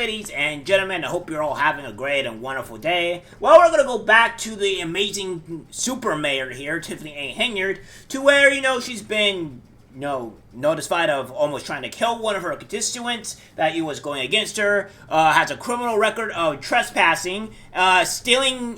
ladies and gentlemen, I hope you're all having a great and wonderful day. Well, we're going to go back to the amazing super mayor here, Tiffany Henyard, to where, she's been, notified of almost trying to kill one of her constituents that he was going against her, has a criminal record of trespassing, stealing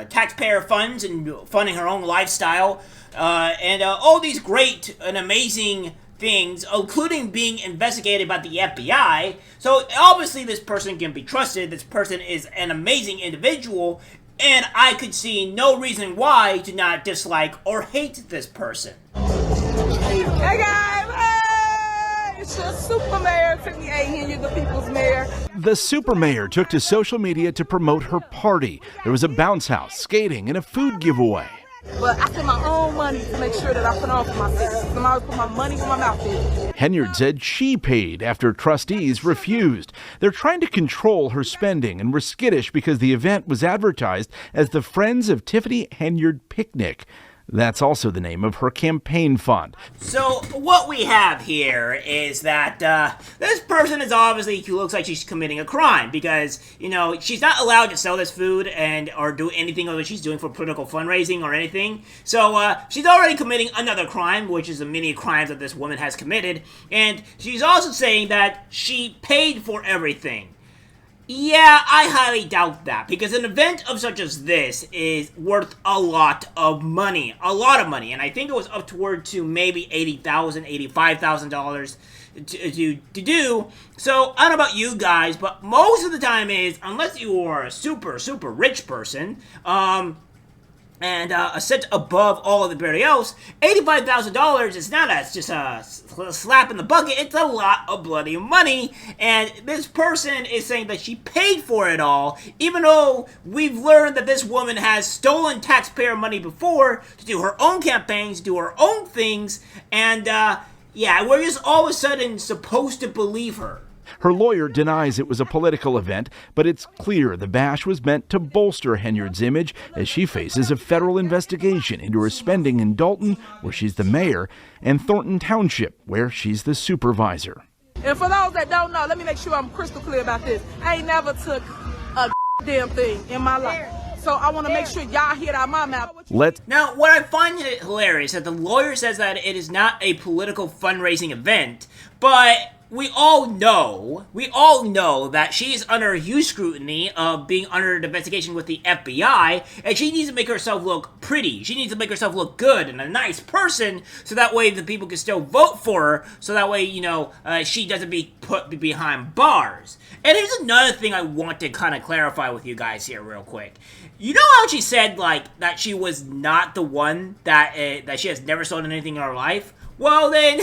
taxpayer funds and funding her own lifestyle, and all these great and amazing things, including being investigated by the FBI. So obviously this person can be trusted. This person is an amazing individual, and I could see no reason why to not dislike or hate this person. Hey guys, hey! It's your super mayor, Tiffany Henyard, the people's mayor. The super mayor took to social media to promote her party. There was a bounce house, skating, and a food giveaway. But I spend my own money to make sure that I put on for my citizens. I always put my money where my mouth is. Henyard said she paid after trustees refused. They're trying to control her spending and were skittish because the event was advertised as the Friends of Tiffany Henyard Picnic. That's also the name of her campaign fund. So what we have here is that this person is obviously, looks like she's committing a crime because, she's not allowed to sell this food or do anything other she's doing for political fundraising or anything. So she's already committing another crime, which is the many crimes that this woman has committed. And she's also saying that she paid for everything. Yeah, I highly doubt that, because an event of such as this is worth a lot of money, and I think it was up toward to maybe $80,000, $85,000 to do. So, I don't know about you guys, but most of the time is, unless you are a super, super rich person, and a set above all of everybody else, $85,000 is not just a slap in the bucket. It's a lot of bloody money, and this person is saying that she paid for it all, even though we've learned that this woman has stolen taxpayer money before to do her own campaigns, do her own things, and yeah, we're just all of a sudden supposed to believe her. Her lawyer denies it was a political event, but it's clear the bash was meant to bolster Henyard's image as she faces a federal investigation into her spending in Dalton, where she's the mayor, and Thornton Township, where she's the supervisor. And for those that don't know, let me make sure I'm crystal clear about this. I ain't never took a damn thing in my life. So I want to make sure y'all hear it out my mouth. Now, what I find hilarious is that the lawyer says that it is not a political fundraising event, but we all know that she is under huge scrutiny of being under an investigation with the FBI, and she needs to make herself look pretty. She needs to make herself look good and a nice person, so that way the people can still vote for her, so that way, she doesn't be put behind bars. And here's another thing I want to kind of clarify with you guys here real quick. You know how she said, that she was not the one that she has never stolen anything in her life? Well, then,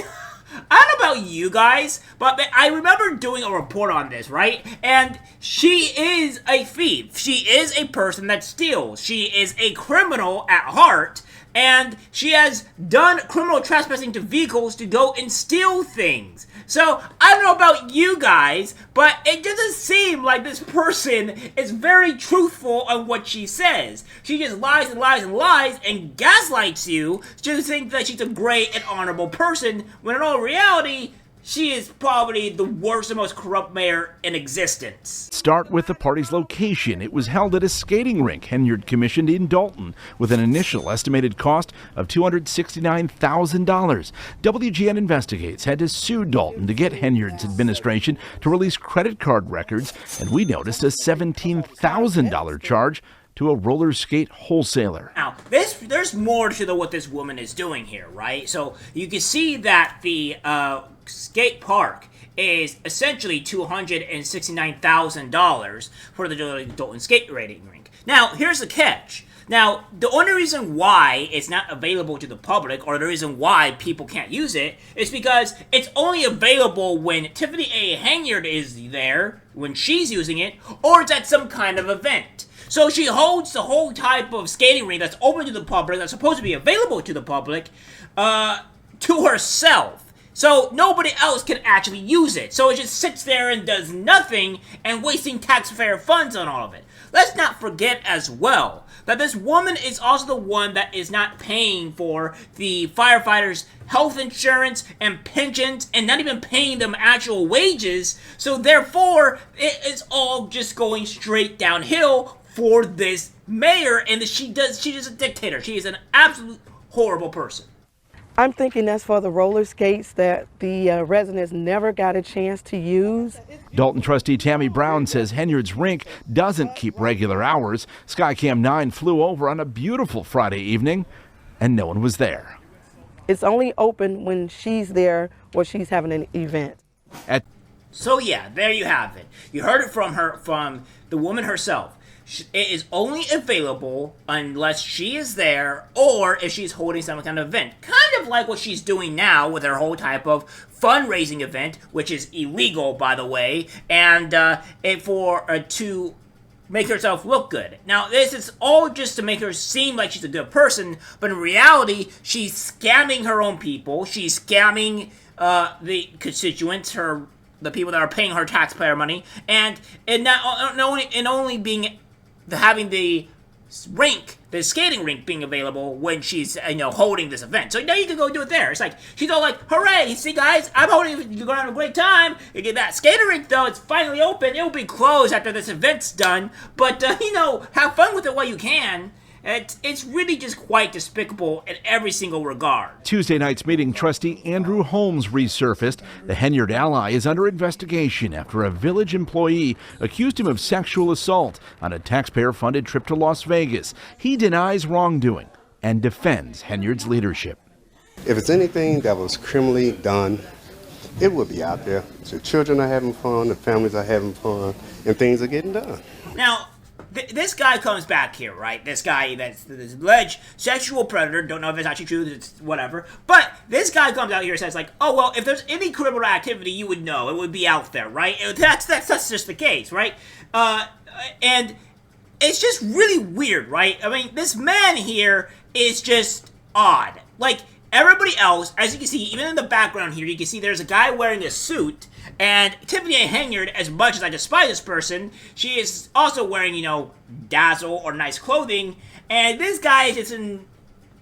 I don't know about you guys, but I remember doing a report on this, right? And she is a thief. She is a person that steals. She is a criminal at heart, and she has done criminal trespassing to vehicles to go and steal things. So, I don't know about you guys, but it doesn't seem like this person is very truthful on what she says. She just lies and lies and lies and gaslights you to think that she's a great and honorable person, when in all reality, she is probably the worst and most corrupt mayor in existence. Start with the party's location. It was held at a skating rink Henyard commissioned in Dalton with an initial estimated cost of $269,000. WGN Investigates had to sue Dalton to get Henyard's administration to release credit card records, and we noticed a $17,000 charge to a roller skate wholesaler. Now, there's more to what this woman is doing here, right? So you can see that the skate park is essentially $269,000 for the Dalton skate rating rink. Now, here's the catch. Now, the only reason why it's not available to the public, or the reason why people can't use it, is because it's only available when Tiffany Henyard is there, when she's using it, or it's at some kind of event. So she holds the whole type of skating rink that's open to the public, that's supposed to be available to the public, to herself. So nobody else can actually use it. So it just sits there and does nothing and wasting taxpayer funds on all of it. Let's not forget as well that this woman is also the one that is not paying for the firefighters' health insurance and pensions and not even paying them actual wages. So therefore, it is all just going straight downhill for this mayor, and she is a dictator. She is an absolute horrible person. I'm thinking that's for the roller skates that the residents never got a chance to use. Dalton trustee Tammy Brown says Henyard's rink doesn't keep regular hours. Skycam 9 flew over on a beautiful Friday evening, and no one was there. It's only open when she's there or she's having an event. So yeah, there you have it. You heard it from the woman herself. It is only available unless she is there or if she's holding some kind of event. Kind of like what she's doing now with her whole type of fundraising event, which is illegal, by the way, and to make herself look good. Now, this is all just to make her seem like she's a good person, but in reality, she's scamming her own people. She's scamming the constituents, the people that are paying her taxpayer money, and having the skating rink being available when she's, holding this event. So now you can go do it there. It's like, she's all like, hooray, see guys, you're going to have a great time. You get that skating rink though, it's finally open. It will be closed after this event's done. But, have fun with it while you can. It's really just quite despicable in every single regard. Tuesday night's meeting, trustee Andrew Holmes resurfaced. The Henyard ally is under investigation after a village employee accused him of sexual assault on a taxpayer-funded trip to Las Vegas. He denies wrongdoing and defends Henyard's leadership. If it's anything that was criminally done, it will be out there. The children are having fun, the families are having fun, and things are getting done. Now, this guy comes back here, right? This guy that's this alleged sexual predator. Don't know if it's actually true. It's whatever. But this guy comes out here and says like, oh, well, if there's any criminal activity, you would know. It would be out there, right? That's just the case, right? And it's just really weird, right? I mean, this man here is just odd. Like, everybody else, as you can see, even in the background here, you can see there's a guy wearing a suit. And Tiffany Henyard, as much as I despise this person, she is also wearing, dazzle or nice clothing. And this guy is just in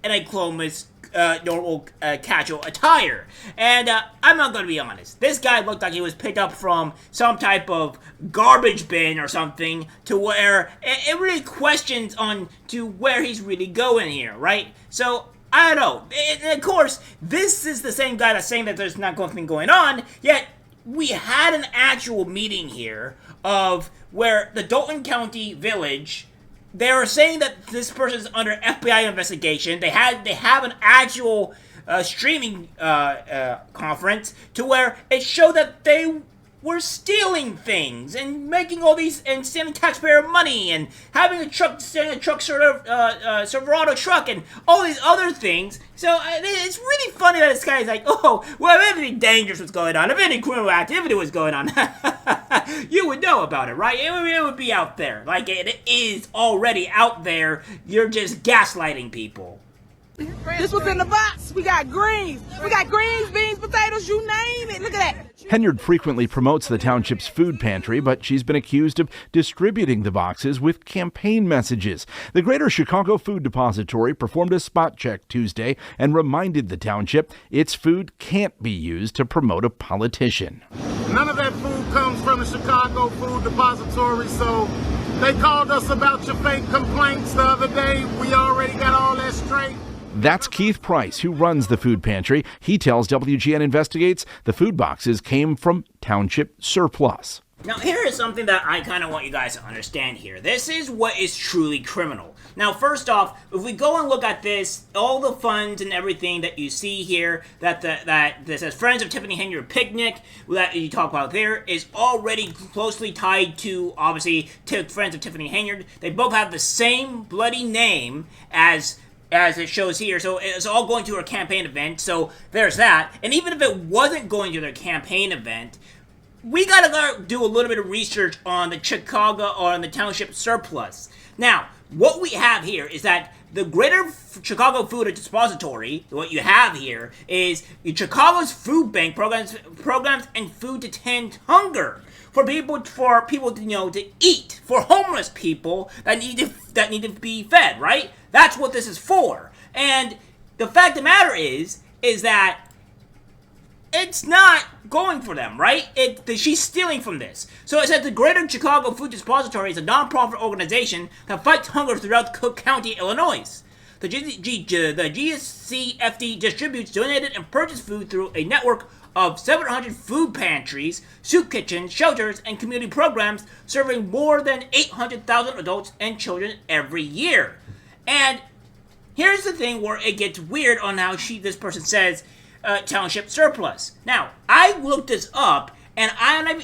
a normal casual attire. And I'm not going to be honest. This guy looked like he was picked up from some type of garbage bin or something, to where it really questions on to where he's really going here, right? So, I don't know. And of course, this is the same guy that's saying that there's not nothing going on, yet we had an actual meeting here of where the Dalton County Village, they were saying that this person's under FBI investigation. They have an actual streaming conference to where it showed that they were stealing things and making all these and stealing taxpayer money and having stealing a truck sort of Silverado truck and all these other things. So it's really funny that this guy is like, oh, well, if anything dangerous was going on, if any criminal activity was going on, you would know about it, right? It would be out there. Like, it is already out there. You're just gaslighting people. This was in the box. We got greens. We got greens, beans, potatoes, you name it. Look at that. Henyard frequently promotes the township's food pantry, but she's been accused of distributing the boxes with campaign messages. The Greater Chicago Food Depository performed a spot check Tuesday and reminded the township its food can't be used to promote a politician. None of that food comes from the Chicago Food Depository, so they called us about your fake complaints the other day. We already got all that straight. That's Keith Price, who runs the food pantry. He tells WGN Investigates the food boxes came from township surplus. Now, here is something that I kind of want you guys to understand here. This is what is truly criminal. Now, first off, if we go and look at this, all the funds and everything that you see here, that says Friends of Tiffany Henyard Picnic, that you talk about there, is already closely tied to, obviously, Friends of Tiffany Henyard. They both have the same bloody name as it shows here, so it's all going to her campaign event, so there's that. And even if it wasn't going to their campaign event, we gotta do a little bit of research on the Chicago or on the township surplus. Now, what we have here is that the Greater Chicago Food Depository, what you have here is Chicago's food bank programs and food to tend hunger for people to eat, for homeless people that need to be fed, right? That's what this is for. And the fact of the matter is that it's not going for them, right? She's stealing from this. So it says the Greater Chicago Food Depository is a non-profit organization that fights hunger throughout Cook County, Illinois. The GCFD distributes donated and purchased food through a network of 700 food pantries, soup kitchens, shelters, and community programs serving more than 800,000 adults and children every year. And here's the thing where it gets weird on how this person says township surplus. Now, I looked this up, and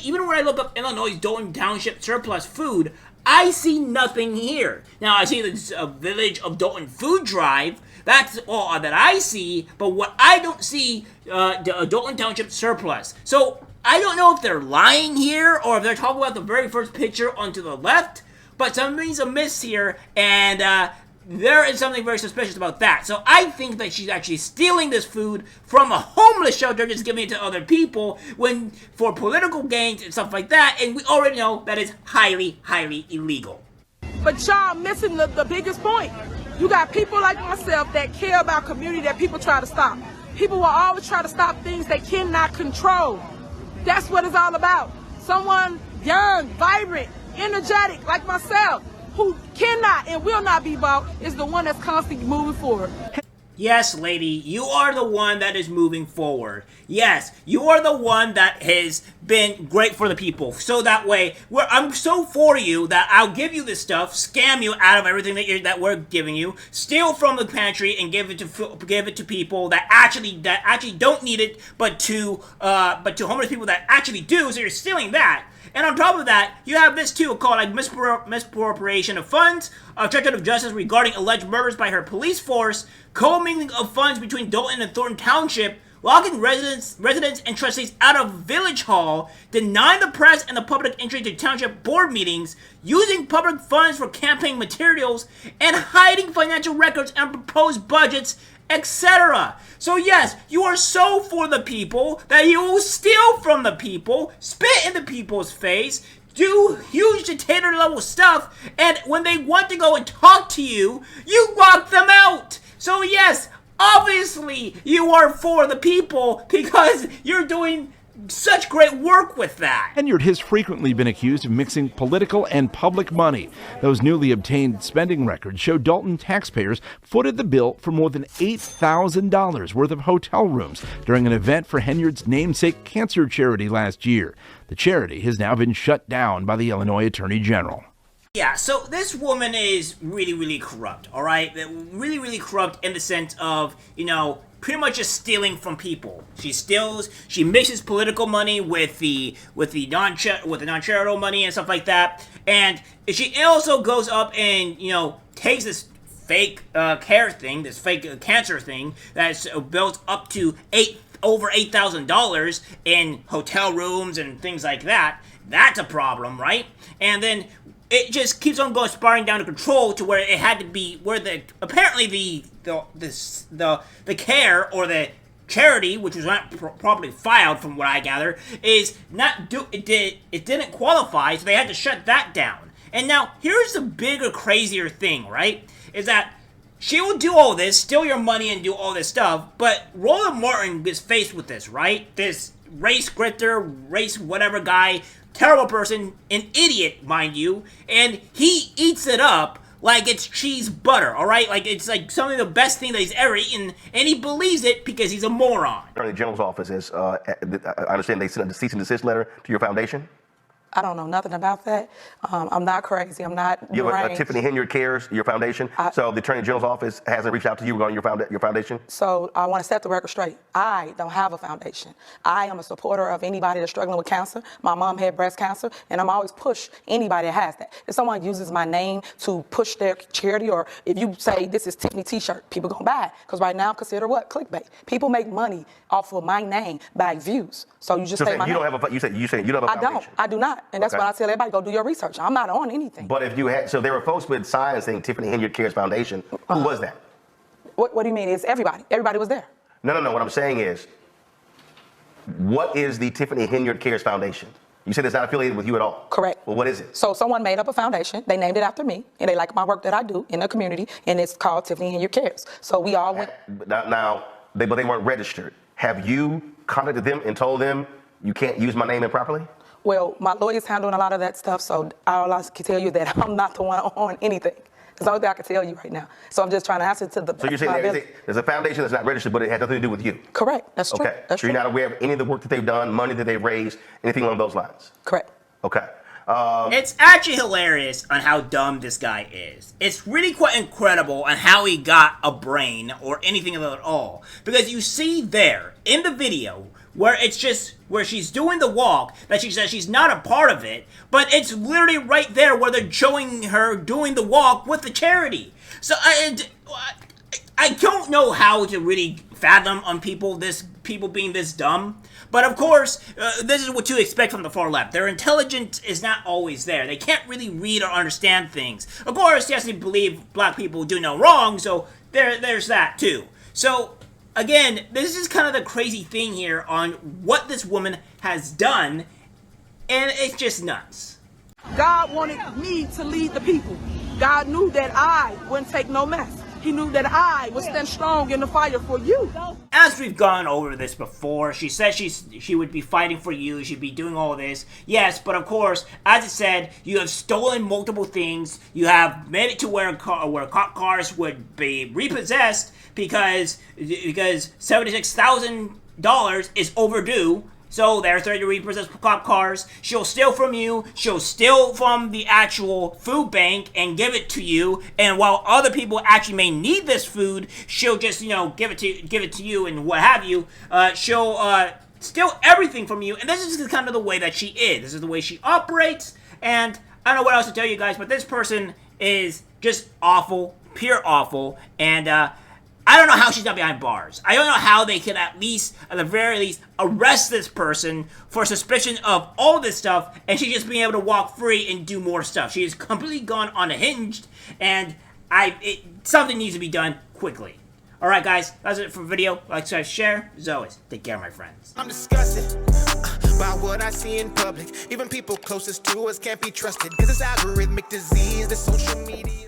even when I look up Illinois' Dalton Township surplus food, I see nothing here. Now, I see the Village of Dalton food drive. That's all that I see, but what I don't see, the Dalton Township surplus. So, I don't know if they're lying here, or if they're talking about the very first picture onto the left, but something's amiss here, and there is something very suspicious about that. So I think that she's actually stealing this food from a homeless shelter, just giving it to other people for political gains and stuff like that. And we already know that is highly, highly illegal. But y'all missing the biggest point. You got people like myself that care about community that people try to stop. People will always try to stop things they cannot control. That's what it's all about. Someone young, vibrant, energetic like myself, who cannot and will not be bought, is the one that's constantly moving forward. Yes, lady, you are the one that is moving forward. Yes, you are the one that has been great for the people. So that way, I'm so for you that I'll give you this stuff, scam you out of everything that we're giving you, steal from the pantry and give it to people that actually don't need it, but to homeless people that actually do. So you're stealing that. And on top of that, you have this too, called like misappropriation of funds, obstruction of justice regarding alleged murders by her police force, commingling of funds between Dalton and Thornton Township, locking residents and trustees out of Village Hall, denying the press and the public entry to township board meetings, using public funds for campaign materials, and hiding financial records and proposed budgets, etc. So yes, you are so for the people that you will steal from the people, spit in the people's face, do huge dictator level stuff, and when they want to go and talk to you, you lock them out. So yes, obviously you are for the people because you're doing such great work with that. Henyard has frequently been accused of mixing political and public money. Those newly obtained spending records show Dalton taxpayers footed the bill for more than $8,000 worth of hotel rooms during an event for Henyard's namesake cancer charity last year. The charity has now been shut down by the Illinois Attorney General. Yeah, so this woman is really, really corrupt, all right? Really, really corrupt in the sense of, pretty much just stealing from people. She steals, she mixes political money with the non-charitable money and stuff like that. And she also goes up and, takes this fake care thing, this fake cancer thing that's built up to over $8,000 in hotel rooms and things like that. That's a problem, right? And then it just keeps on going, spiraling down to control to where it had to be, where apparently the care or the charity, which was not properly filed from what I gather, it didn't qualify, so they had to shut that down. And now here's the bigger, crazier thing, right? Is that she will do all this, steal your money and do all this stuff, but Roland Martin is faced with this, right? This race grifter, race whatever guy, terrible person, an idiot, mind you, and he eats it up like it's cheese butter, alright? Like it's like something of the best thing that he's ever eaten, and he believes it because he's a moron. Attorney General's office is, I understand they sent a cease and desist letter to your foundation? I don't know nothing about that. I'm not crazy. I'm not You have Tiffany Henyard Cares, your foundation. So the Attorney General's office hasn't reached out to you regarding your foundation? So I want to set the record straight. I don't have a foundation. I am a supporter of anybody that's struggling with cancer. My mom had breast cancer, and I'm always push anybody that has that. If someone uses my name to push their charity, or if you say this is Tiffany T-shirt, people gonna buy it. Because right now, consider what? Clickbait. People make money off of my name by views. So you just say my name. You say you don't have a foundation. I do not. And that's Okay. why I tell everybody, go do your research. I'm not on anything. But if you had, so there were folks with signs saying Tiffany Henyard Cares Foundation. Who was that? What do you mean? It's everybody. Everybody was there. No. What I'm saying is, what is the Tiffany Henyard Cares Foundation? You said it's not affiliated with you at all. Correct. Well, what is it? So someone made up a foundation. They named it after me, and they like my work that I do in the community, and it's called Tiffany Henyard Cares. So we all went. But they weren't registered. Have you contacted them and told them you can't use my name improperly? Well, my lawyer's handling a lot of that stuff, so all I can tell you that I'm not the one on anything. That's the only thing I can tell you right now. So I'm just trying to answer to the. So you're saying there's a foundation that's not registered, but it has nothing to do with you? Correct. That's true. Okay. That's so you're true. not aware of any of the work that they've done, money that they've raised, anything along those lines? Correct. Okay. It's actually hilarious on how dumb this guy is. It's really quite incredible on how he got a brain or anything of it at all. Because you see there, in the video, where it's just, where she's doing the walk, that she says she's not a part of it, but it's literally right there where they're showing her doing the walk with the charity. So, I don't know how to really fathom on people being this dumb. But of course, this is what you expect from the far left. Their intelligence is not always there. They can't really read or understand things. Of course, yes, they believe black people do no wrong, so there's that too. So, again, this is kind of the crazy thing here on what this woman has done, and it's just nuts. God wanted me to lead the people. God knew that I wouldn't take no mess. He knew that I would stand strong in the fire for you. As we've gone over this before, she said she would be fighting for you, she'd be doing all this. Yes, but of course, as I said, you have stolen multiple things. You have made it to where cop cars would be repossessed because $76,000 is overdue. So they're starting to repossess cop cars. She'll steal from you. She'll steal from the actual food bank and give it to you. And while other people actually may need this food, she'll just, give it to you and what have you. She'll steal everything from you. And this is kind of the way that she is. This is the way she operates. And I don't know what else to tell you guys, but this person is just awful, pure awful. And I don't know how she's not behind bars. I don't know how they could at the very least, arrest this person for suspicion of all this stuff, and she's just being able to walk free and do more stuff. She is completely gone unhinged, and something needs to be done quickly. Alright guys, that's it for the video. Like, subscribe, share. As always, take care, my friends. I'm disgusted by what I see in public. Even people closest to us can't be trusted, 'cause it's algorithmic disease, the social media.